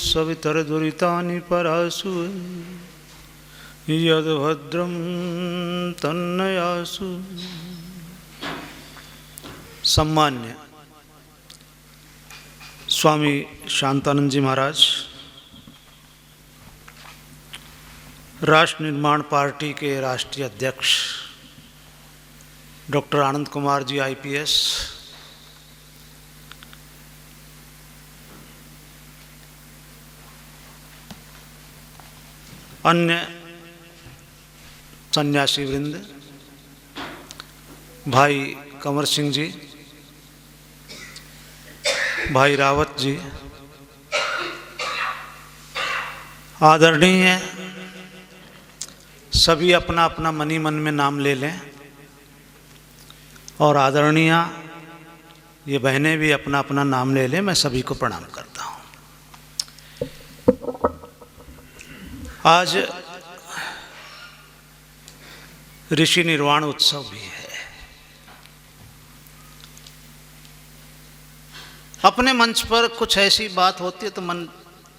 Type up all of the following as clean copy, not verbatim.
सवितरदुरितानि परासु यद्भद्रं तन्नयासु। सम्मान्य स्वामी शांतानंद जी महाराज, राष्ट्र निर्माण पार्टी के राष्ट्रीय अध्यक्ष डॉक्टर आनंद कुमार जी IPS, अन्य सन्यासी वृंद, भाई कंवर सिंह जी, भाई रावत जी, आदरणीय सभी अपना अपना मनी मन में नाम ले लें, और आदरणीय ये बहनें भी अपना अपना नाम ले लें। मैं सभी को प्रणाम करता हूँ। आज ऋषि निर्वाण उत्सव भी है। अपने मंच पर कुछ ऐसी बात होती है तो मन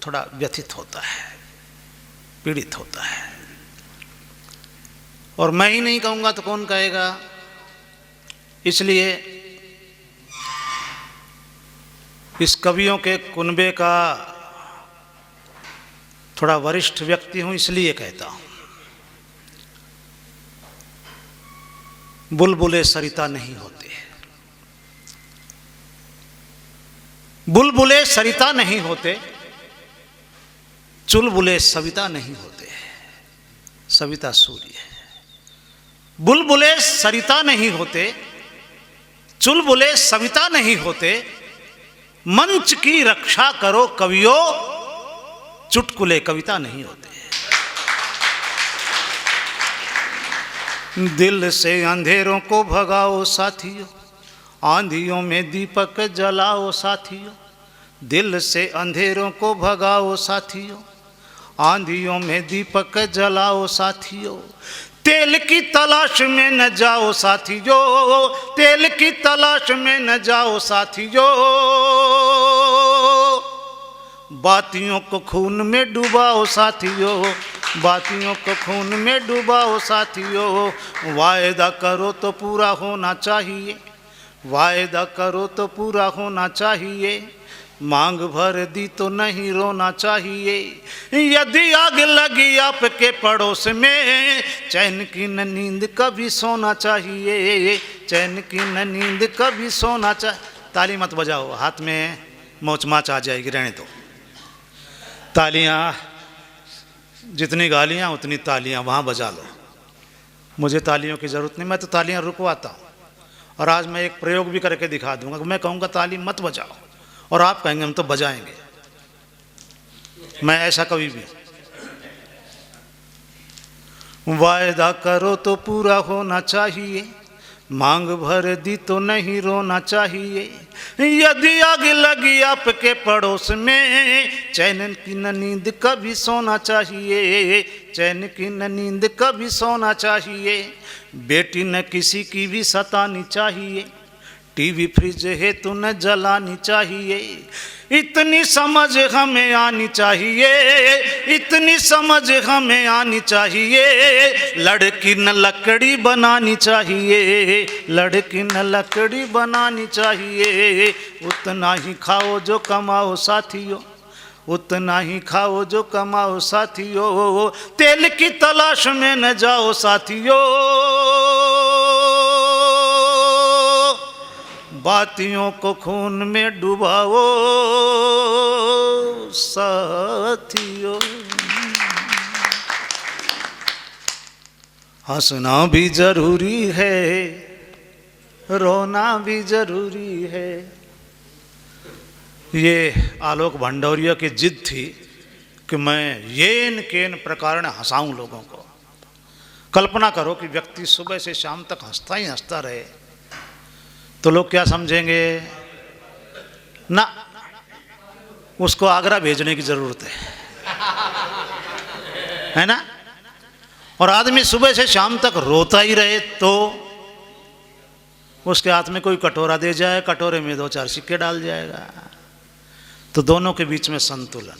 थोड़ा व्यथित होता है, पीड़ित होता है, और मैं ही नहीं कहूँगा तो कौन कहेगा। इसलिए इस कवियों के कुनबे का थोड़ा वरिष्ठ व्यक्ति हूँ, इसलिए कहता हूँ। बुलबुले सरिता नहीं होते, बुलबुले सरिता नहीं होते, चुलबुले सविता नहीं होते। सविता सूर्य है। बुलबुले सरिता नहीं होते, चुलबुले सविता नहीं होते। मंच की रक्षा करो कवियों, चुटकुले कविता नहीं होते। दिल से अंधेरों को भगाओ साथियों, आंधियों में दीपक जलाओ साथियों। दिल से अंधेरों को भगाओ साथियों, आंधियों में दीपक जलाओ साथियों। तेल की तलाश में न जाओ साथियों, तेल की तलाश में न जाओ साथियों। बातियों को खून में डुबाओ साथियों, बातियों को खून में डुबाओ साथियों। वायदा करो तो पूरा होना चाहिए, वायदा करो तो पूरा होना चाहिए। मांग भर दी तो नहीं रोना चाहिए। यदि आग लगी आपके पड़ोस में, चैन की न नींद कभी सोना चाहिए, चैन की न नींद कभी सोना चाहिए। ताली मत बजाओ, हाथ में मोचमाच आ जाएगी, रहने दो। तालियां, जितनी गालियां उतनी तालियां वहाँ बजा लो। मुझे तालियों की ज़रूरत नहीं, मैं तो तालियां रुकवाता हूँ। और आज मैं एक प्रयोग भी करके दिखा दूंगा। मैं कहूँगा ताली मत बजाओ, और आप कहेंगे हम तो बजाएंगे। मैं ऐसा कभी भी। वायदा करो तो पूरा होना चाहिए, मांग भर दी तो नहीं रोना चाहिए। यदि आग लगी आपके पड़ोस में, चैन की न नींद कभी सोना चाहिए, चैन की न नींद कभी सोना चाहिए। बेटी न किसी की भी सतानी चाहिए, टीवी फ्रिज है तो न जलानी चाहिए। इतनी समझ हमें आनी चाहिए, इतनी समझ हमें आनी चाहिए। लड़की न लकड़ी बनानी चाहिए, लड़की न लकड़ी बनानी चाहिए। उतना ही खाओ जो कमाओ साथियों, उतना ही खाओ जो कमाओ साथियों। तेल की तलाश में न जाओ साथियों, बातियों को खून में डुबाओ साथियों। हंसना भी जरूरी है, रोना भी जरूरी है। ये आलोक भंडौरिया की जिद थी कि मैं येन केन प्रकार हंसाऊं लोगों को। कल्पना करो कि व्यक्ति सुबह से शाम तक हंसता ही हंसता रहे तो लोग क्या समझेंगे? ना, उसको आगरा भेजने की जरूरत है ना? और आदमी सुबह से शाम तक रोता ही रहे तो उसके हाथ में कोई कटोरा दे जाए, कटोरे में 2-4 सिक्के डाल जाएगा। तो दोनों के बीच में संतुलन।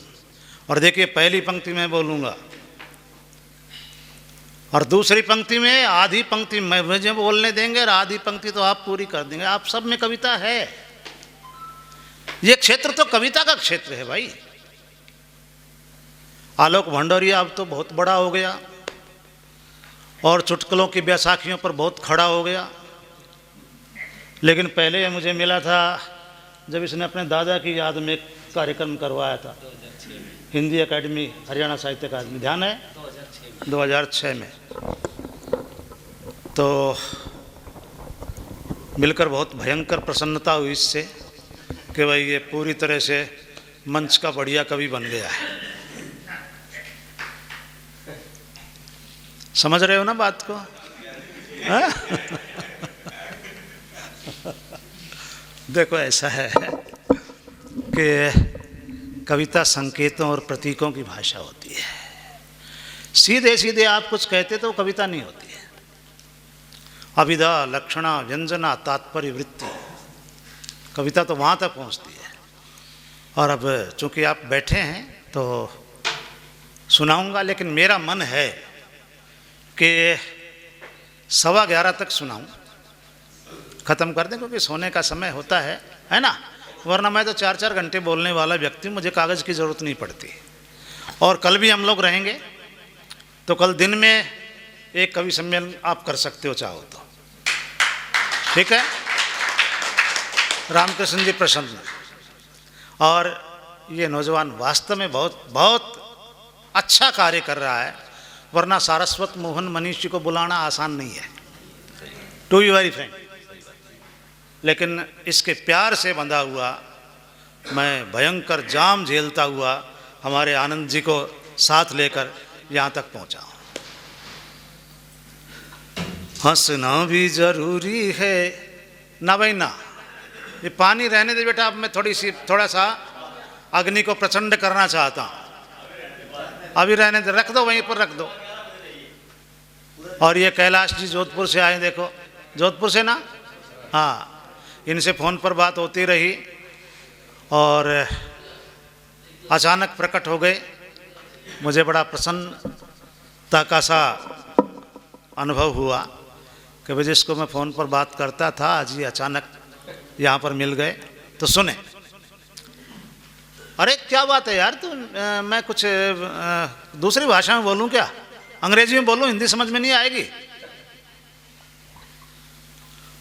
और देखिए पहली पंक्ति में बोलूँगा और दूसरी पंक्ति में आधी पंक्ति मुझे बोलने देंगे और आधी पंक्ति तो आप पूरी कर देंगे। आप सब में कविता है। ये क्षेत्र तो कविता का क्षेत्र है भाई। आलोक भंडोरिया अब तो बहुत बड़ा हो गया और चुटकुलों की बैसाखियों पर बहुत खड़ा हो गया, लेकिन पहले मुझे मिला था जब इसने अपने दादा की याद में एक कार्यक्रम करवाया था, हिंदी एकेडमी, हरियाणा साहित्य अकादमी, ध्यान है 2006 में। तो मिलकर बहुत भयंकर प्रसन्नता हुई इससे कि भाई ये पूरी तरह से मंच का बढ़िया कवि बन गया है। समझ रहे हो ना बात को? देखो ऐसा है कि कविता संकेतों और प्रतीकों की भाषा होती है। सीधे सीधे आप कुछ कहते तो कविता नहीं होती है। अभिधा, लक्षणा, व्यंजना, तात्पर्य, वृत्ति, कविता तो वहाँ तक पहुँचती है। और अब चूँकि आप बैठे हैं तो सुनाऊंगा, लेकिन मेरा मन है कि 11:15 तक सुनाऊं, ख़त्म कर दें, क्योंकि सोने का समय होता है ना। वरना मैं तो 4-4 घंटे बोलने वाला व्यक्ति, मुझे कागज़ की ज़रूरत नहीं पड़ती। और कल भी हम लोग रहेंगे, तो कल दिन में एक कवि सम्मेलन आप कर सकते हो चाहो तो, ठीक है। रामकृष्ण जी प्रसन्न, और ये नौजवान वास्तव में बहुत बहुत अच्छा कार्य कर रहा है। वरना सारस्वत मोहन मनीष जी को बुलाना आसान नहीं है, टू बी वेरी फ्रैंक। लेकिन इसके प्यार से बंधा हुआ मैं भयंकर जाम झेलता हुआ हमारे आनंद जी को साथ लेकर यहाँ तक पहुँचा हूँ। हंसना भी जरूरी है ना भाई ना। ये पानी रहने दे बेटा, अब मैं थोड़ा सा अग्नि को प्रचंड करना चाहता हूँ। अभी रहने दे, रख दो वहीं पर रख दो। और ये कैलाश जी जोधपुर से आए, देखो जोधपुर से ना, हाँ, इनसे फ़ोन पर बात होती रही और अचानक प्रकट हो गए। मुझे बड़ा प्रसन्नता का सा अनुभव हुआ कि भाई जिसको मैं फ़ोन पर बात करता था आज ये अचानक यहाँ पर मिल गए। तो सुने, अरे क्या बात है यार, तू मैं कुछ दूसरी भाषा में बोलूँ क्या, अंग्रेजी में बोलूँ, हिंदी समझ में नहीं आएगी।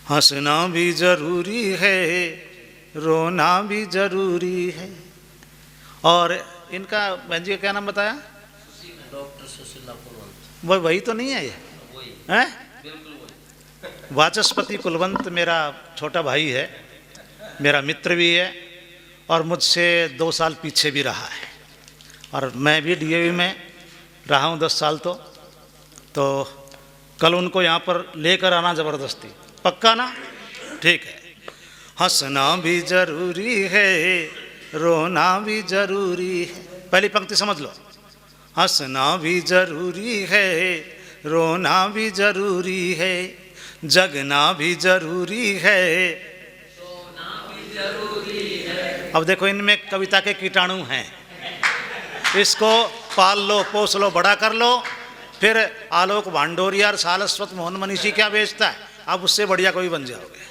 हंसना भी जरूरी है, रोना भी जरूरी है। और इनका बहन जी का क्या नाम बताया? डॉक्टर सुशीला कुलवंत। वही तो नहीं है ये? हैं? वाचस्पति कुलवंत मेरा छोटा भाई है, मेरा मित्र भी है और मुझसे 2 साल पीछे भी रहा है। और मैं भी डीएवी में रहा हूँ 10 साल। तो कल उनको यहाँ पर लेकर आना ज़बरदस्ती, पक्का ना? ठीक है। हंसना भी जरूरी है, रोना भी जरूरी है। पहली पंक्ति समझ लो। हंसना भी जरूरी है, रोना भी जरूरी है, जगना भी जरूरी है, सोना भी जरूरी है। अब देखो इनमें कविता के कीटाणु हैं, इसको पाल लो, पोस लो, बड़ा कर लो। फिर आलोक भांडोरिया और सारस्वत मोहन मनीषी क्या बेचता है, आप उससे बढ़िया कोई बन जाओगे।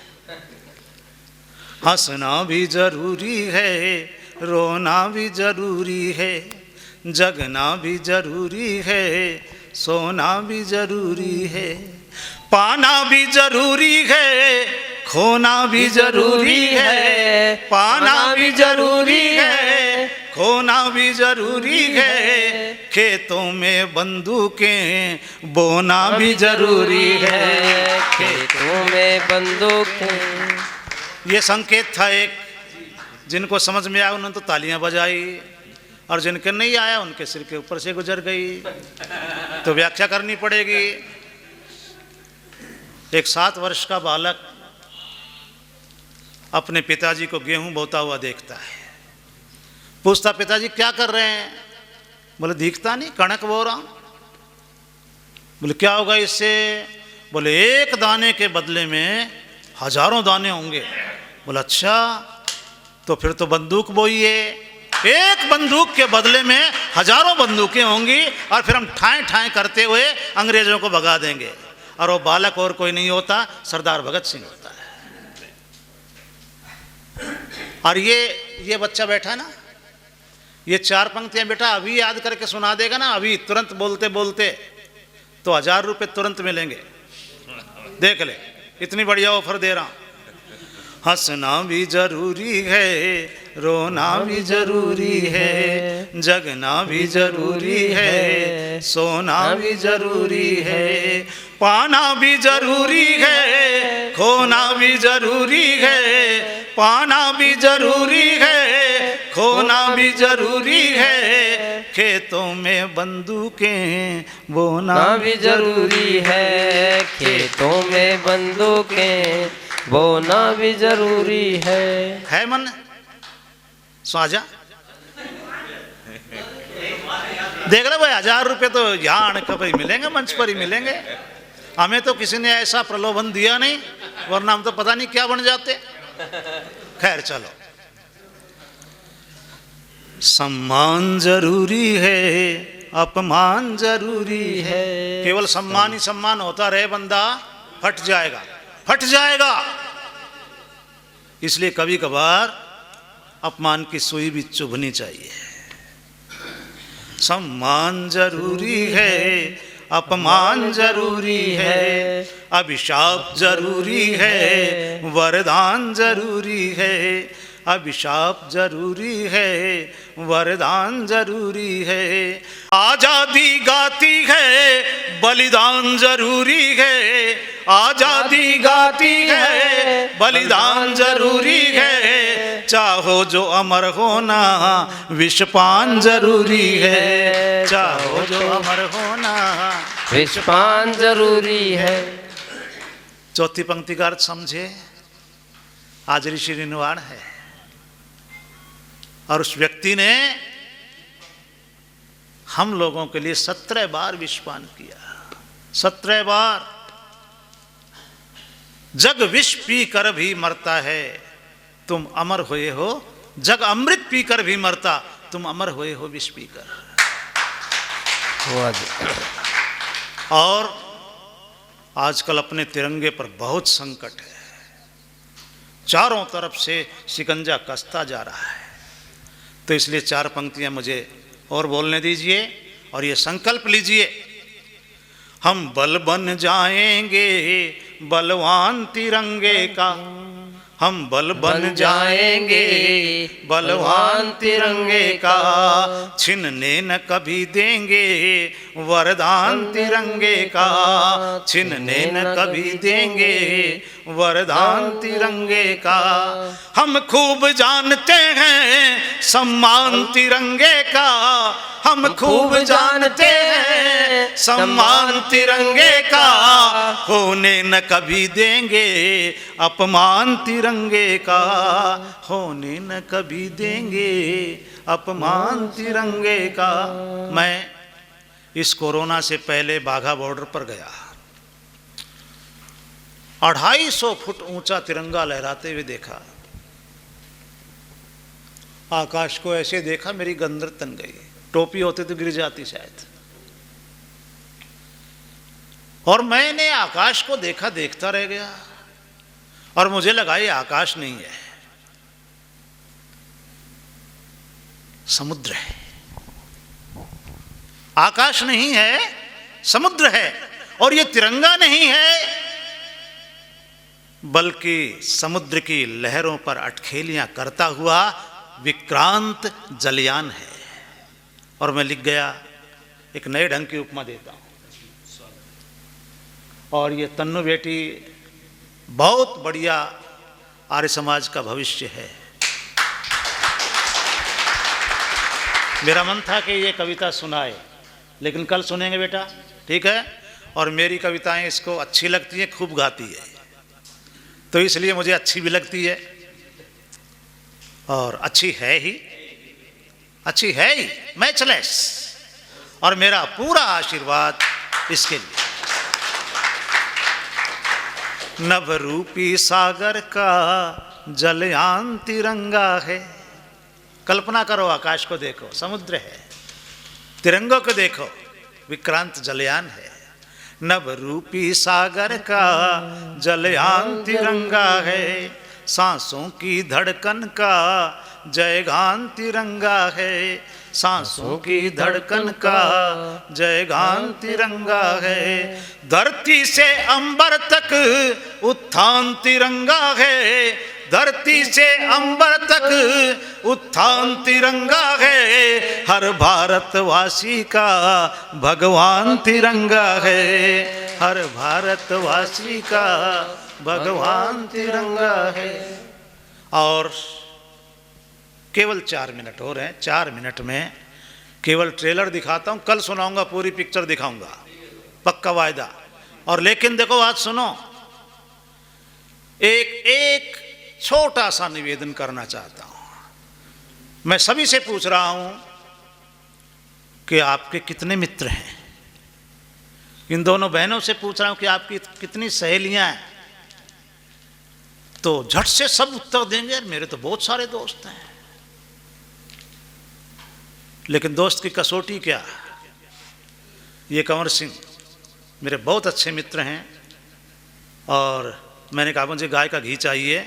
हंसना भी जरूरी है, रोना भी जरूरी है, जगना भी जरूरी है, सोना भी जरूरी है, पाना भी जरूरी है, खोना भी जरूरी है, पाना भी जरूरी है, खोना भी जरूरी है, खेतों में बंदूकें बोना भी जरूरी है, खेतों में बंदूकें। ये संकेत था एक। जिनको समझ में आया उन्होंने तो तालियां बजाई और जिनके नहीं आया उनके सिर के ऊपर से गुजर गई। तो व्याख्या करनी पड़ेगी। एक 7 वर्ष का बालक अपने पिताजी को गेहूं बोता हुआ देखता है, पूछता पिताजी क्या कर रहे हैं? बोले दिखता नहीं, कणक बो रहा हूं। बोले क्या होगा इससे? बोले एक दाने के बदले में हजारों दाने होंगे। बोला अच्छा, तो फिर तो बंदूक बोइए। एक बंदूक के बदले में हजारों बंदूकें होंगी और फिर हम ठाएं ठाएं करते हुए अंग्रेजों को भगा देंगे। और वो बालक और कोई नहीं होता, सरदार भगत सिंह होता है। और ये बच्चा बैठा है ना, ये 4 पंक्तियां बेटा अभी याद करके सुना देगा ना, अभी तुरंत बोलते बोलते तो 1000 रुपये तुरंत मिलेंगे। देख ले, इतनी बढ़िया ऑफर दे रहा हूं। हंसना भी जरूरी है, रोना भी जरूरी है, जगना भी जरूरी है, सोना भी जरूरी है, पाना भी जरूरी है, खोना भी जरूरी है, पाना भी जरूरी है, खोना भी जरूरी है, खेतों में बंदूकें बोना भी जरूरी है, खेतों में बंदूकें बोना भी जरूरी है मन स्वाजा। देख रहे भाई, 1000 रुपये तो यहाँ आने पर ही मिलेंगे, मंच पर ही मिलेंगे। हमें तो किसी ने ऐसा प्रलोभन दिया नहीं, वरना हम तो पता नहीं क्या बन जाते। खैर चलो, सम्मान जरूरी है, अपमान जरूरी है। केवल सम्मान ही सम्मान होता रहे बंदा फट जाएगा, फट जाएगा। इसलिए कभी कभार अपमान की सुई भी चुभनी चाहिए। सम्मान जरूरी है, अपमान जरूरी है, अभिशाप जरूरी है, वरदान जरूरी है, अभिशाप जरूरी है, वरदान जरूरी है, आजादी गाती है, बलिदान जरूरी है, आजादी गाती है, बलिदान जरूरी है, चाहो जो अमर होना विषपान जरूरी है, चाहो जो अमर होना विषपान जरूरी है। चौथी पंक्ति का अर्थ समझे। आज ऋषि निर्वाण है और उस व्यक्ति ने हम लोगों के लिए 17 बार विषपान किया, 17 बार। जग विष पी कर भी मरता है, तुम अमर हुए हो, जग अमृत पीकर भी मरता, तुम अमर हुए हो विष पीकर। और आजकल अपने तिरंगे पर बहुत संकट है, चारों तरफ से शिकंजा कसता जा रहा है। तो इसलिए 4 पंक्तियां मुझे और बोलने दीजिए और ये संकल्प लीजिए, हम बल बन जाएंगे बलवान तिरंगे का, हम बल बन जाएंगे बलवान तिरंगे का, छिनने न कभी देंगे वरदान तिरंगे का, छिनने न कभी देंगे वरदान तिरंगे का। हम खूब जानते हैं सम्मान तिरंगे का, हम खूब जानते हैं सम्मान तिरंगे का, होने न कभी देंगे अपमान तिरंगे का, होने न कभी देंगे अपमान तिरंगे का। मैं इस कोरोना से पहले बाघा बॉर्डर पर गया, 250 फुट ऊंचा तिरंगा लहराते हुए देखा, आकाश को ऐसे देखा मेरी गंदर तन गई, टोपी होते तो गिर जाती शायद। और मैंने आकाश को देखा, देखता रह गया और मुझे लगा ये आकाश नहीं है, समुद्र है। आकाश नहीं है, समुद्र है। और ये तिरंगा नहीं है बल्कि समुद्र की लहरों पर अटखेलियां करता हुआ विक्रांत जलयान है। और मैं लिख गया, एक नए ढंग की उपमा देता हूं। और ये तन्नू बेटी बहुत बढ़िया आर्य समाज का भविष्य है। मेरा मन था कि ये कविता सुनाए, लेकिन कल सुनेंगे बेटा, ठीक है। और मेरी कविताएं इसको अच्छी लगती हैं, खूब गाती है, तो इसलिए मुझे अच्छी भी लगती है और अच्छी है ही, अच्छी है ही, मैचलेस। और मेरा पूरा आशीर्वाद इसके लिए। नवरूपी सागर का जलयान तिरंगा है, कल्पना करो, आकाश को देखो, समुद्र है, तिरंगों को देखो, विक्रांत जलयान है, नभ रूपी सागर का जलयान तिरंगा है, सांसों की धड़कन का जयगान तिरंगा है, सांसों की धड़कन का जयगान तिरंगा है, धरती से अंबर तक उत्थान तिरंगा है, धरती से अंबर तक उत्थान तिरंगा है, हर भारतवासी का भगवान तिरंगा है, हर भारतवासी का भगवान तिरंगा है। और केवल 4 मिनट हो रहे हैं, 4 मिनट में केवल ट्रेलर दिखाता हूं, कल सुनाऊंगा, पूरी पिक्चर दिखाऊंगा, पक्का वायदा। और लेकिन देखो आज सुनो, एक छोटा सा निवेदन करना चाहता हूं। मैं सभी से पूछ रहा हूं कि आपके कितने मित्र हैं, इन दोनों बहनों से पूछ रहा हूं कि आपकी कितनी सहेलियां हैं, तो झट से सब उत्तर देंगे, मेरे तो बहुत सारे दोस्त हैं। लेकिन दोस्त की कसौटी क्या? ये कंवर सिंह मेरे बहुत अच्छे मित्र हैं, और मैंने कहा मुझे गाय का घी चाहिए,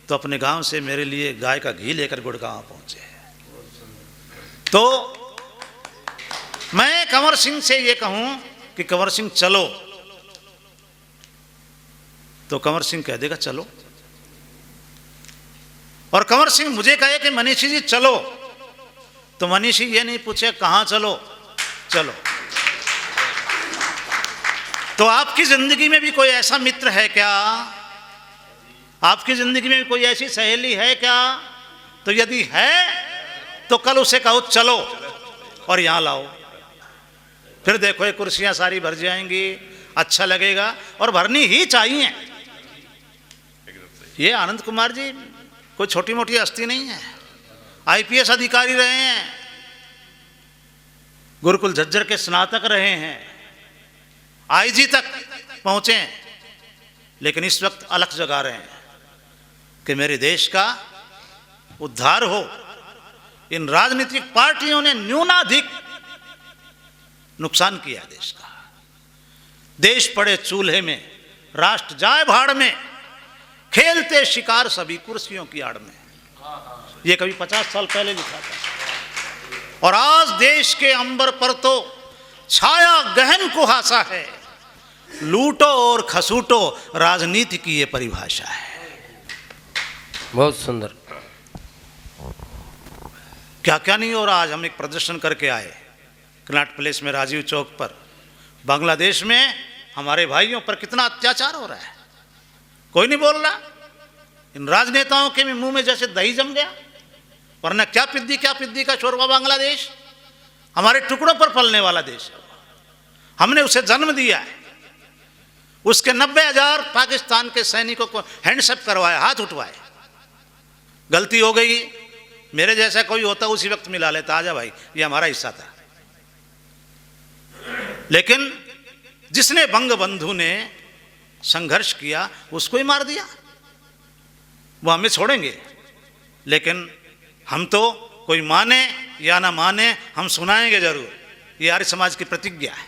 तो अपने गांव से मेरे लिए गाय का घी लेकर गुड़गांव पहुंचे। तो मैं कंवर सिंह से ये कहूं कि कंवर सिंह चलो, तो कंवर सिंह कह देगा चलो, और कंवर सिंह मुझे कहे कि मनीषी जी चलो, तो मनीषी ये नहीं पूछे कहां चलो, चलो। तो आपकी जिंदगी में भी कोई ऐसा मित्र है क्या? आपकी जिंदगी में भी कोई ऐसी सहेली है क्या? तो यदि है तो कल उसे कहो चलो और यहां लाओ, फिर देखो ये कुर्सियां सारी भर जाएंगी, अच्छा लगेगा, और भरनी ही चाहिए। ये आनंद कुमार जी कोई छोटी मोटी हस्ती नहीं है, आईपीएस अधिकारी रहे हैं, गुरुकुल झज्जर के स्नातक रहे हैं, आईजी तक पहुंचे हैं, लेकिन इस वक्त अलख जगा रहे हैं कि मेरे देश का उद्धार हो। इन राजनीतिक पार्टियों ने न्यूनाधिक नुकसान किया देश का। देश पड़े चूल्हे में, राष्ट्र जाए भाड़ में, खेलते शिकार सभी कुर्सियों की आड़ में। ये कभी 50 साल पहले लिखा था, और आज देश के अंबर पर तो छाया गहन कुहासा है, लूटो और खसूटो राजनीति की ये परिभाषा है। बहुत सुंदर। क्या क्या नहीं हो रहा। आज हम एक प्रदर्शन करके आए कनाट प्लेस में, राजीव चौक पर। बांग्लादेश में हमारे भाइयों पर कितना अत्याचार हो रहा है, कोई नहीं बोल रहा। इन राजनेताओं के मुंह में जैसे दही जम गया, वरना क्या पिद्दी का शोरबा। बांग्लादेश हमारे टुकड़ों पर पलने वाला देश है, हमने उसे जन्म दिया है। उसके 90,000 पाकिस्तान के सैनिकों को हैंडशेक करवाया, हाथ उठवाए। गलती हो गई, मेरे जैसा कोई होता उसी वक्त मिला लेता, आजा भाई ये हमारा हिस्सा था। लेकिन जिसने बंग बंधु ने संघर्ष किया उसको ही मार दिया। वो हमें छोड़ेंगे, लेकिन हम तो कोई माने या ना माने हम सुनाएंगे जरूर। ये आर्य समाज की प्रतिज्ञा है।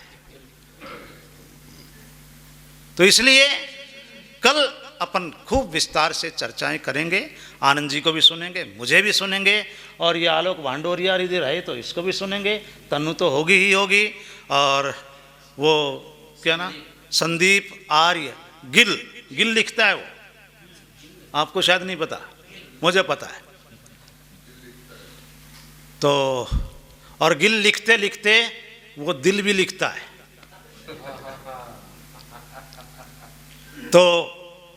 तो इसलिए कल अपन खूब विस्तार से चर्चाएं करेंगे। आनंद जी को भी सुनेंगे, मुझे भी सुनेंगे, और ये आलोक भांडोरिया इधर है तो इसको भी सुनेंगे। तन्नू तो होगी ही होगी, और वो क्या ना संदीप आर्य गिल लिखता है, वो आपको शायद नहीं पता, मुझे पता है। तो और गिल लिखते लिखते वो दिल भी लिखता है। तो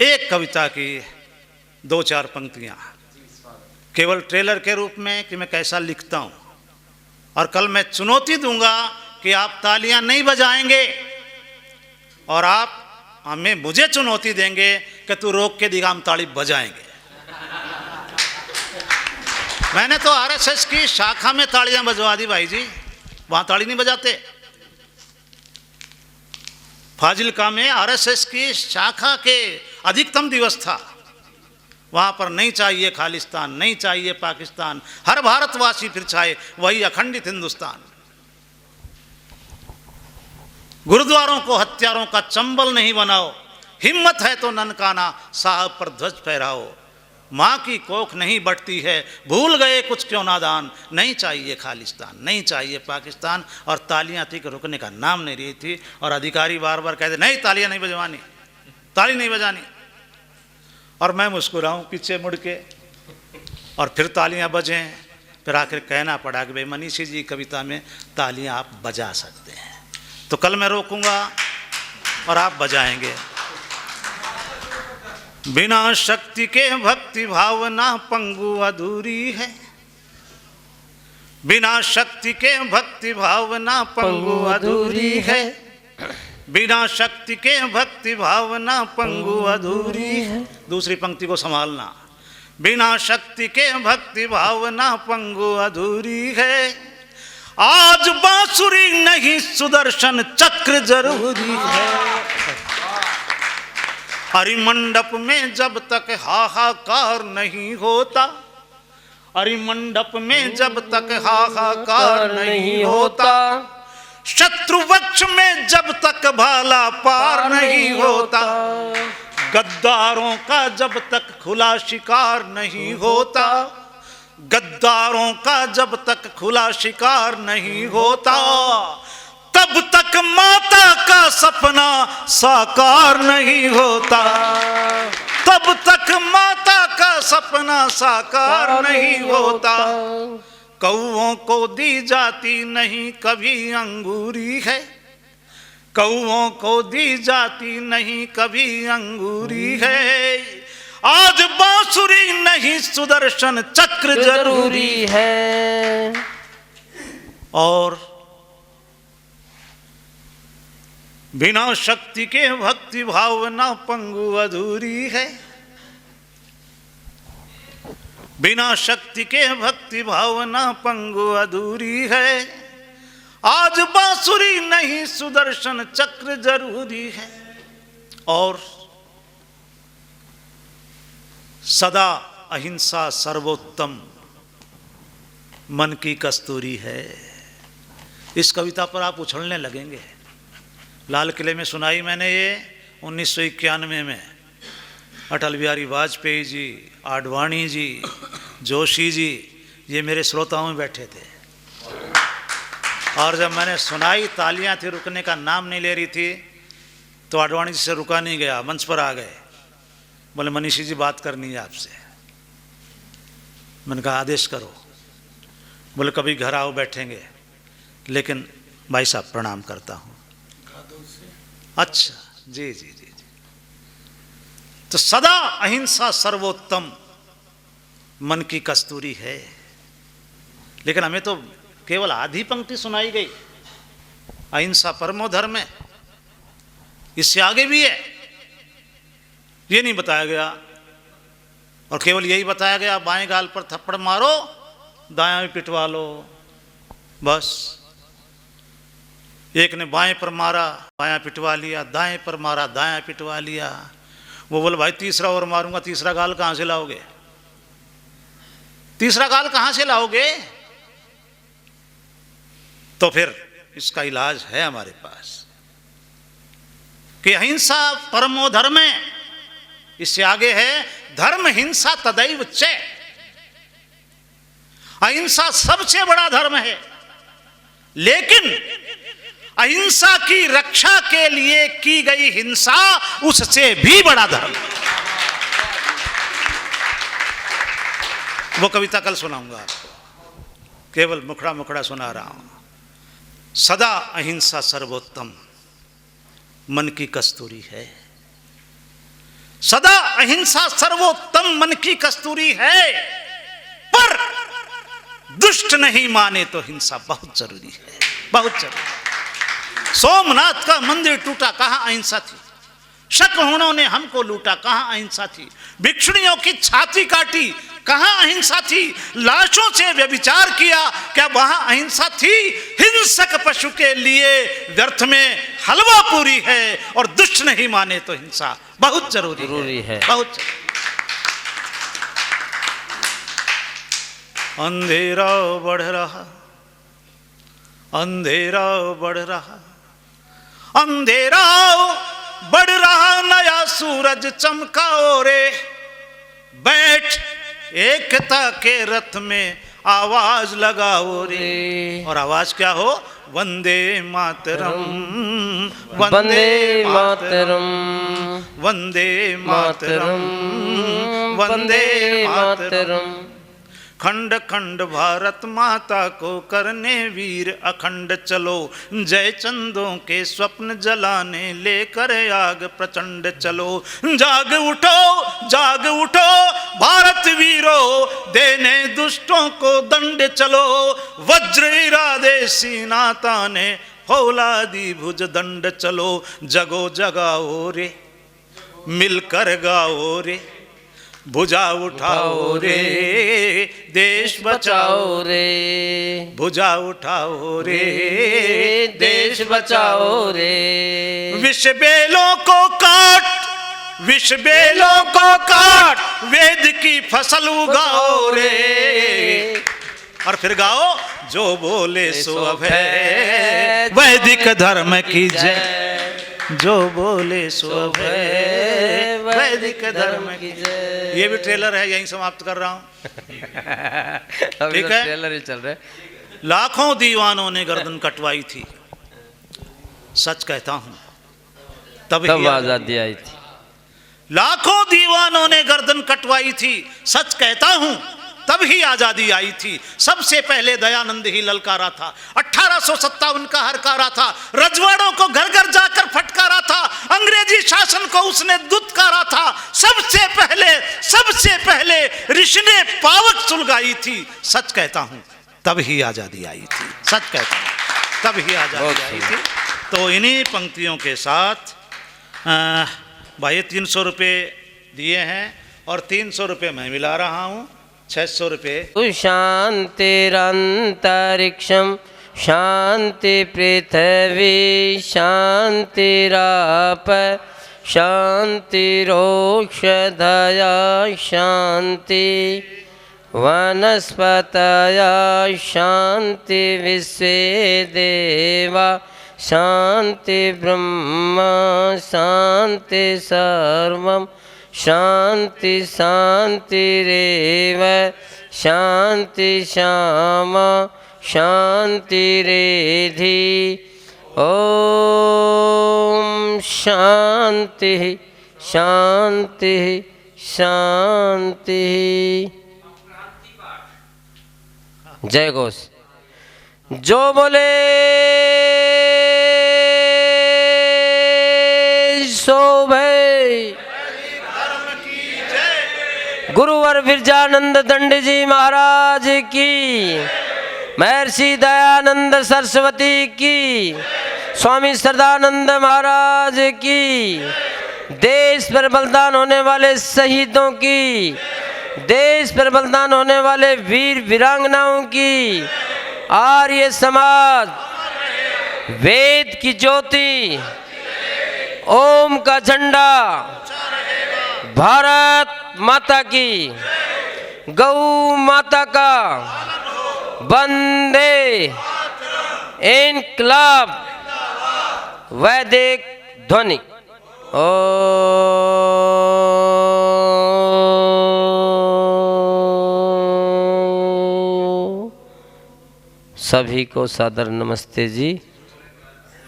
एक कविता की 2-4 पंक्तियां केवल ट्रेलर के रूप में कि मैं कैसा लिखता हूं, और कल मैं चुनौती दूंगा कि आप तालियां नहीं बजाएंगे, और आप मुझे चुनौती देंगे कि तू रोक के दिखा, हम ताली बजाएंगे। मैंने तो आरएसएस की शाखा में तालियां बजवा दी भाई जी, वहां ताली नहीं बजाते। फाजिल्का में आरएसएस की शाखा के अधिकतम दिवस था, वहाँ पर नहीं चाहिए खालिस्तान, नहीं चाहिए पाकिस्तान, हर भारतवासी फिर चाहे वही अखंडित हिंदुस्तान। गुरुद्वारों को हत्यारों का चंबल नहीं बनाओ, हिम्मत है तो ननकाना साहब पर ध्वज फहराओ। माँ की कोख नहीं बढ़ती है, भूल गए कुछ क्यों नादान, नहीं चाहिए खालिस्तान, नहीं चाहिए पाकिस्तान। और तालियां थी कि रुकने का नाम नहीं रही थी, और अधिकारी बार बार कहते नहीं तालियां नहीं बजवानी, ताली नहीं बजानी। और मैं मुस्कुराऊं पीछे मुड़ के, और फिर तालियां बजें। फिर आखिर कहना पड़ा कि भाई मनीषी जी कविता में तालियां आप बजा सकते हैं, तो कल मैं रोकूंगा और आप बजाएंगे। बिना शक्ति के भक्ति भावना पंगु अधूरी है, बिना शक्ति के भक्ति भावना पंगु अधूरी है, बिना शक्ति के भक्ति भावना पंगु अधूरी है। दूसरी पंक्ति को संभालना, बिना शक्ति के भक्ति भावना पंगु अधूरी है। आज बांसुरी नहीं सुदर्शन चक्र जरूरी है। हरिमंडप में जब तक हाहाकार नहीं होता, हरिमंडप में जब तक हाहाकार नहीं होता, शत्रु वक्ष में जब तक भाला पार नहीं होता, गद्दारों का जब तक खुला शिकार नहीं होता, गद्दारों का जब तक खुला शिकार नहीं होता, तब तक माता का सपना साकार नहीं होता, तब तक माता का सपना साकार नहीं होता। कौओं को दी जाती नहीं कभी अंगूरी है, कौओं को दी जाती नहीं कभी अंगूरी है। आज बांसुरी नहीं सुदर्शन चक्र जरूरी है। और बिना शक्ति के भक्ति भावना पंगु अधूरी है, बिना शक्ति के भक्ति भावना पंगु अधूरी है। आज बांसुरी नहीं सुदर्शन चक्र जरूरी है। और सदा अहिंसा सर्वोत्तम मन की कस्तूरी है। इस कविता पर आप उछलने लगेंगे। लाल किले में सुनाई मैंने ये 1991 में। अटल बिहारी वाजपेयी जी, आडवाणी जी, जोशी जी, ये मेरे श्रोताओं में बैठे थे। और जब मैंने सुनाई, तालियां थी, रुकने का नाम नहीं ले रही थी, तो आडवाणी जी से रुका नहीं गया, मंच पर आ गए। बोले मनीषी जी बात करनी है आपसे। मैंने कहा आदेश करो। बोले कभी घर आओ बैठेंगे, लेकिन भाई साहब प्रणाम करता हूँ। अच्छा जी जी जी जी। तो सदा अहिंसा सर्वोत्तम मन की कस्तूरी है। लेकिन हमें तो केवल आधी पंक्ति सुनाई गई, अहिंसा परमो धर्म है, इससे आगे भी है ये नहीं बताया गया। और केवल यही बताया गया बाएं गाल पर थप्पड़ मारो, दायां भी पिटवा लो, बस। एक ने बाएं पर मारा, बायां पिटवा लिया, दाएं पर मारा, दायां पिटवा लिया। वो बोले भाई तीसरा और मारूंगा, तीसरा गाल कहां से लाओगे, तीसरा गाल कहां से लाओगे? तो फिर इसका इलाज है हमारे पास कि अहिंसा परमो धर्म है। इससे आगे है धर्म हिंसा तदैव च। अहिंसा सबसे बड़ा धर्म है, लेकिन अहिंसा की रक्षा के लिए की गई हिंसा उससे भी बड़ा धर्म। वो कविता कल सुनाऊंगा आपको, केवल मुखड़ा मुखड़ा सुना रहा हूं। सदा अहिंसा सर्वोत्तम मन की कस्तूरी है, सदा अहिंसा सर्वोत्तम मन की कस्तूरी है। पर दुष्ट नहीं माने तो हिंसा बहुत जरूरी है, बहुत जरूरी। सोमनाथ का मंदिर टूटा, कहां अहिंसा थी? शकहुणों ने हमको लूटा, कहां अहिंसा थी? भिक्षुणियों की छाती काटी, कहां अहिंसा थी? लाशों से व्यभिचार किया, क्या वहां अहिंसा थी? हिंसक पशु के लिए व्यर्थ में हलवा पूरी है, और दुष्ट नहीं माने तो हिंसा बहुत जरूरी है, बहुत जरूरी। अंधेरा बढ़ रहा, अंधेरा बढ़ रहा, अंधेरा बढ़ रहा, नया सूरज चमका रे। बैठ एकता के रथ में आवाज लगाओ रे। और आवाज क्या हो? वंदे मातरम, वंदे मातरम, वंदे मातरम, वंदे मातरम। खंड खंड भारत माता को करने वीर अखंड चलो, जय चंदों के स्वप्न जलाने लेकर आग प्रचंड चलो। जाग उठो, जाग उठो भारत वीरो, देने दुष्टों को दंड चलो। वज्र इरादे सीना ताने, फौलादी भुज दंड चलो। जगो जगाओ रे, मिलकर गाओ रे, भुजा उठाओ रे, देश बचाओ रे, भुजा उठाओ रे, देश बचाओ रे। विष बेलों को काट, विष बेलों को काट, वेद की फसल उगाओ रे। और फिर गाओ, जो बोले सो अभय, वैदिक धर्म की जय, जो बोले सो अभय, वैदिक धर्म की जय। ये भी ट्रेलर है, यहीं समाप्त कर रहा हूं। ठीक है, ट्रेलर ही चल रहा है। लाखों दीवानों ने गर्दन कटवाई थी, सच कहता हूं तब आजादी आई थी। लाखों दीवानों ने गर्दन कटवाई थी, सच कहता हूं तब ही आजादी आई थी। सबसे पहले दयानंद ही ललकारा था, 1857 का हरकारा था। रजवाड़ों को घर घर जाकर फटकारा था, अंग्रेजी शासन को उसने दुत्कारा था। सबसे पहले ऋषि ने पावक सुलगाई थी, सच कहता हूं तब ही आजादी आई थी, सच कहता हूं तब ही आजादी आई थी। तो इन्हीं पंक्तियों के साथ भाई 300 रुपये दिए हैं और 300 रुपये मैं मिला रहा हूं, 600 रुपये। शांतिरंतरिक्षम शांति पृथ्वी शांतिराप शांतिरोषधया शांति वनस्पतया शांति विश्वे देवा शांति ब्रह्म शांति सर्वम शांति शांतिरेव शांति श्यामा शांतिरेधि। ओम शांति शांति शांति। जय घोष। जो बोले सो भाई। गुरुवर विरजानंद दंड जी महाराज की, महर्षि दयानंद सरस्वती की, स्वामी श्रद्धानंद महाराज की, देश पर बलिदान होने वाले शहीदों की, देश पर बलिदान होने वाले वीर वीरांगनाओं की, आर्य समाज, वेद की ज्योति, ओम का झंडा, भारत माता की, गौ माता का, वंदे इनकलाब, वैदिक ध्वनि। ओ सभी को सादर नमस्ते जी।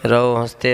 रहो हंसते